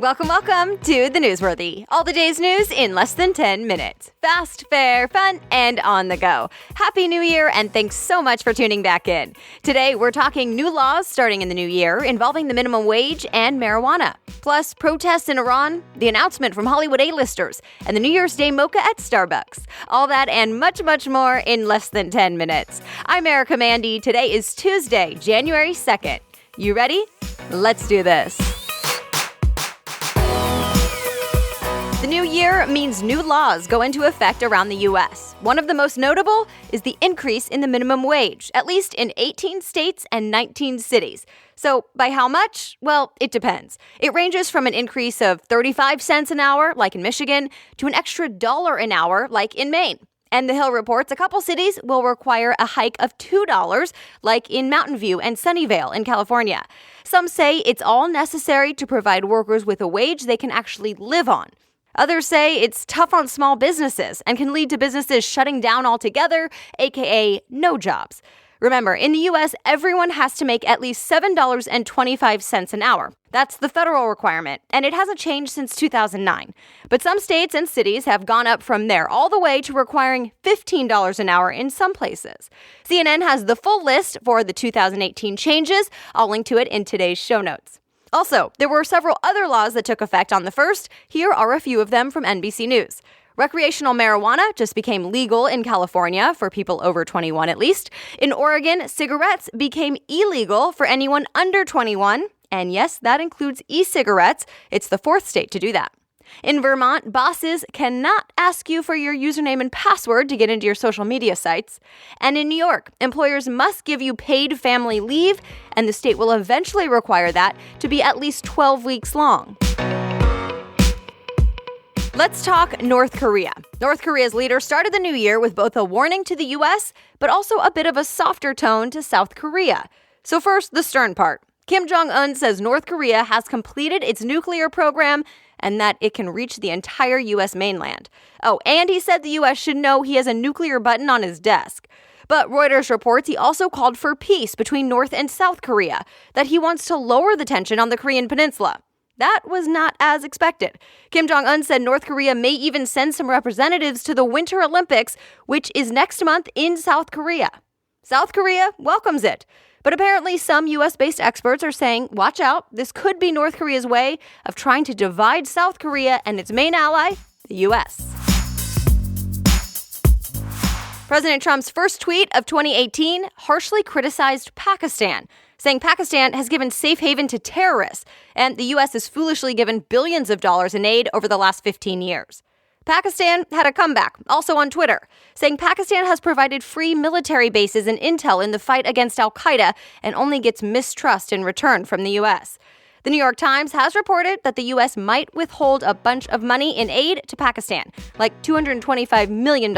Welcome to The Newsworthy. All the day's news in less than 10 minutes. Fast, fair, fun, and on the go. Happy New Year, and thanks so much for tuning back in. Today, we're talking new laws starting in the new year involving the minimum wage and marijuana. Plus, protests in Iran, the announcement from Hollywood A-listers, and the New Year's Day mocha at Starbucks. All that and much, much more in less than 10 minutes. I'm Erica Mandy. Today is Tuesday, January 2nd. You ready? Let's do this. The new year means new laws go into effect around the U.S. One of the most notable is the increase in the minimum wage, at least in 18 states and 19 cities. So by how much? Well, it depends. It ranges from an increase of 35 cents an hour, like in Michigan, to an extra $1 an hour, like in Maine. And The Hill reports a couple cities will require a hike of $2, like in Mountain View and Sunnyvale in California. Some say it's all necessary to provide workers with a wage they can actually live on. Others say it's tough on small businesses and can lead to businesses shutting down altogether, aka no jobs. Remember, in the U.S., everyone has to make at least $7.25 an hour. That's the federal requirement, and it hasn't changed since 2009. But some states and cities have gone up from there all the way to requiring $15 an hour in some places. CNN has the full list for the 2018 changes. I'll link to it in today's show notes. Also, there were several other laws that took effect on the 1st. Here are a few of them from NBC News. Recreational marijuana just became legal in California, for people over 21 at least. In Oregon, cigarettes became illegal for anyone under 21. And yes, that includes e-cigarettes. It's the 4th state to do that. In Vermont, bosses cannot ask you for your username and password to get into your social media sites. And in New York, employers must give you paid family leave, and the state will eventually require that to be at least 12 weeks long. Let's talk North Korea. North Korea's leader started the new year with both a warning to the U.S., but also a bit of a softer tone to South Korea. So first, the stern part. Kim Jong-un says North Korea has completed its nuclear program and that it can reach the entire U.S. mainland. Oh, and he said the U.S. should know he has a nuclear button on his desk. But Reuters reports he also called for peace between North and South Korea, that he wants to lower the tension on the Korean peninsula. That was not as expected. Kim Jong-un said North Korea may even send some representatives to the Winter Olympics, which is next month in South Korea. South Korea welcomes it. But apparently some U.S.-based experts are saying, watch out, this could be North Korea's way of trying to divide South Korea and its main ally, the U.S. President Trump's first tweet of 2018 harshly criticized Pakistan, saying Pakistan has given safe haven to terrorists, and the U.S. has foolishly given billions of dollars in aid over the last 15 years. Pakistan had a comeback, also on Twitter, saying Pakistan has provided free military bases and intel in the fight against al-Qaeda and only gets mistrust in return from the U.S. The New York Times has reported that the U.S. might withhold a bunch of money in aid to Pakistan, like $225 million.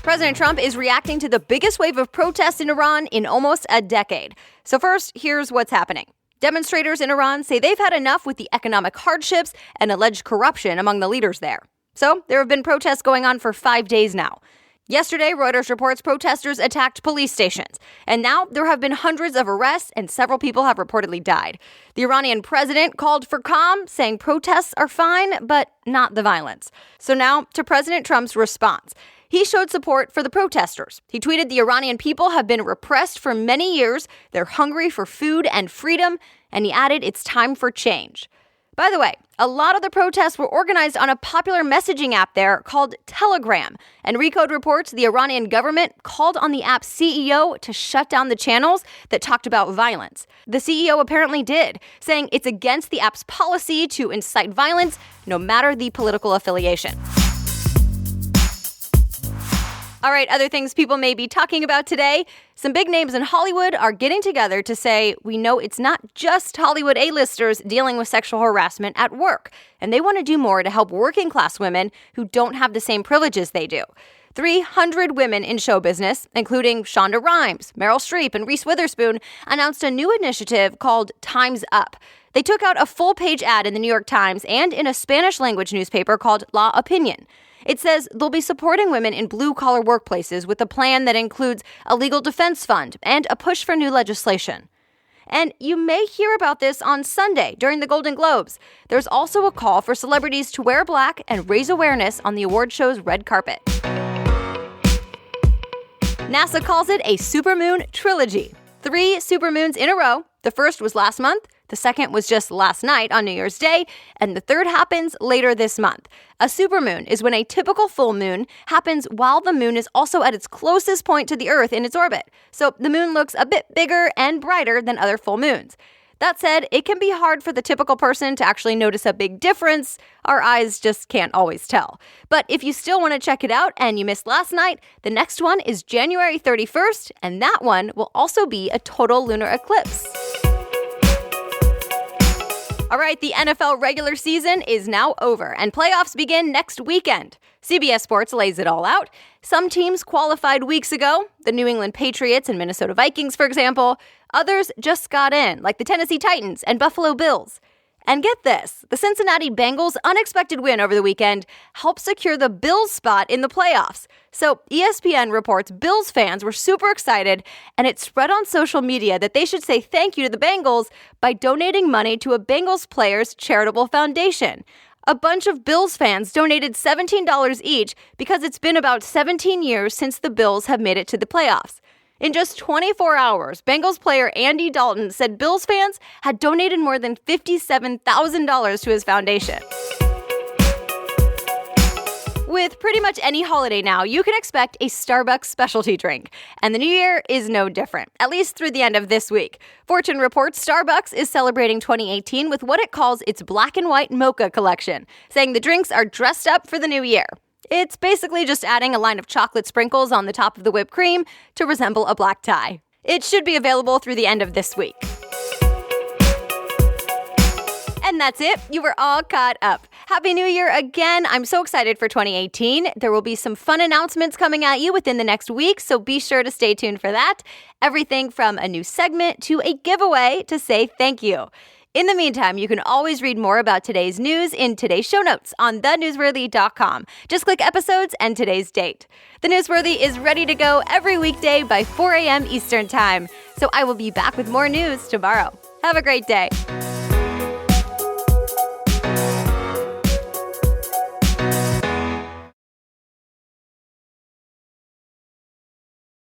President Trump is reacting to the biggest wave of protests in Iran in almost a decade. So first, here's what's happening. Demonstrators in Iran say they've had enough with the economic hardships and alleged corruption among the leaders there. So there have been protests going on for 5 days now. Yesterday, Reuters reports protesters attacked police stations. And now there have been hundreds of arrests and several people have reportedly died. The Iranian president called for calm, saying protests are fine, but not the violence. So now to President Trump's response. He showed support for the protesters. He tweeted the Iranian people have been repressed for many years. They're hungry for food and freedom. And he added it's time for change. By the way, a lot of the protests were organized on a popular messaging app there called Telegram. And Recode reports the Iranian government called on the app's CEO to shut down the channels that talked about violence. The CEO apparently did, saying it's against the app's policy to incite violence, no matter the political affiliation. All right, other things people may be talking about today. Some big names in Hollywood are getting together to say, we know it's not just Hollywood A-listers dealing with sexual harassment at work, and they want to do more to help working-class women who don't have the same privileges they do. 300 women in show business, including Shonda Rhimes, Meryl Streep, and Reese Witherspoon, announced a new initiative called Time's Up. They took out a full-page ad in the New York Times and in a Spanish-language newspaper called La Opinion. It says they'll be supporting women in blue-collar workplaces with a plan that includes a legal defense fund and a push for new legislation. And you may hear about this on Sunday during the Golden Globes. There's also a call for celebrities to wear black and raise awareness on the award show's red carpet. NASA calls it a supermoon trilogy. 3 supermoons in a row. The first was last month, the second was just last night on New Year's Day, and the third happens later this month. A supermoon is when a typical full moon happens while the moon is also at its closest point to the Earth in its orbit. So the moon looks a bit bigger and brighter than other full moons. That said, it can be hard for the typical person to actually notice a big difference. Our eyes just can't always tell. But if you still want to check it out and you missed last night, the next one is January 31st, and that one will also be a total lunar eclipse. All right, the NFL regular season is now over, and playoffs begin next weekend. CBS Sports lays it all out. Some teams qualified weeks ago, the New England Patriots and Minnesota Vikings, for example. Others just got in, like the Tennessee Titans and Buffalo Bills. And get this, the Cincinnati Bengals' unexpected win over the weekend helped secure the Bills' spot in the playoffs. So ESPN reports Bills fans were super excited, and it spread on social media that they should say thank you to the Bengals by donating money to a Bengals players' charitable foundation. A bunch of Bills fans donated $17 each because it's been about 17 years since the Bills have made it to the playoffs. In just 24 hours, Bengals player Andy Dalton said Bills fans had donated more than $57,000 to his foundation. With pretty much any holiday now, you can expect a Starbucks specialty drink. And the new year is no different, at least through the end of this week. Fortune reports Starbucks is celebrating 2018 with what it calls its black and white mocha collection, saying the drinks are dressed up for the new year. It's basically just adding a line of chocolate sprinkles on the top of the whipped cream to resemble a black tie. It should be available through the end of this week. And that's it. You were all caught up. Happy New Year again. I'm so excited for 2018. There will be some fun announcements coming at you within the next week, so be sure to stay tuned for that. Everything from a new segment to a giveaway to say thank you. In the meantime, you can always read more about today's news in today's show notes on thenewsworthy.com. Just click episodes and today's date. The Newsworthy is ready to go every weekday by 4 a.m. Eastern Time. So I will be back with more news tomorrow. Have a great day.